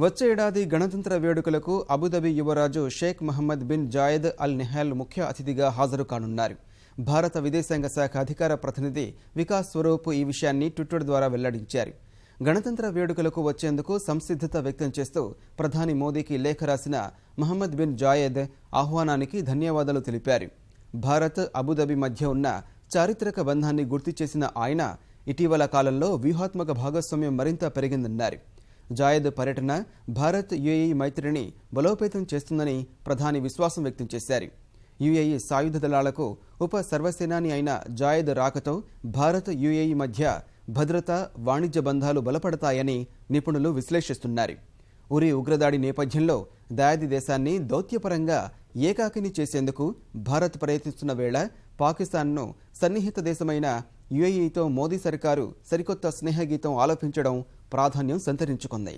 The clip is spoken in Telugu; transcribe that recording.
వచ్చే ఏడాది గణతంత్ర వేడుకలకు అబుదాబి యువరాజు Sheikh Mohamed bin Zayed Al Nahyan ముఖ్య అతిథిగా హాజరు కానున్నారు. భారత విదేశాంగ శాఖ అధికార ప్రతినిధి వికాస్ స్వరూప్ ఈ విషయాన్ని ట్విట్టర్ ద్వారా వెల్లడించారు. గణతంత్ర వేడుకలకు వచ్చేందుకు సంసిద్ధత వ్యక్తం చేస్తూ ప్రధాని మోదీకి లేఖ రాసిన మహమ్మద్ బిన్ జాయద్ ఆహ్వానానికి ధన్యవాదాలు తెలిపారు. భారత్ అబుదాబి మధ్య ఉన్న చారిత్రక బంధాన్ని గుర్తు చేసిన ఆయన ఇటీవల కాలంలో వ్యూహాత్మక భాగస్వామ్యం మరింత పెరిగిందన్నారు. జాయద్ పర్యటన భారత్ యుఏఈ మైత్రిని బలోపేతం చేస్తుందని ప్రధాని విశ్వాసం వ్యక్తం చేశారు. యుఏఈ సాయుధ దళాలకు ఉప సర్వసేనాని అయిన జాయద్ రాకతో భారత్ యుఏఈ మధ్య భద్రత, వాణిజ్య బంధాలు బలపడతాయని నిపుణులు విశ్లేషిస్తున్నారు. ఉరి ఉగ్రదాడి నేపథ్యంలో దాయాది దేశాన్ని దౌత్యపరంగా ఏకాకిని చేసేందుకు భారత్ ప్రయత్నిస్తున్న వేళ పాకిస్తాన్ను సన్నిహిత దేశమైన యుఏఈతో మోదీ సర్కారు సరికొత్త స్నేహగీతం ఆలపించడం ప్రాధాన్యం సంతరించుకుంది.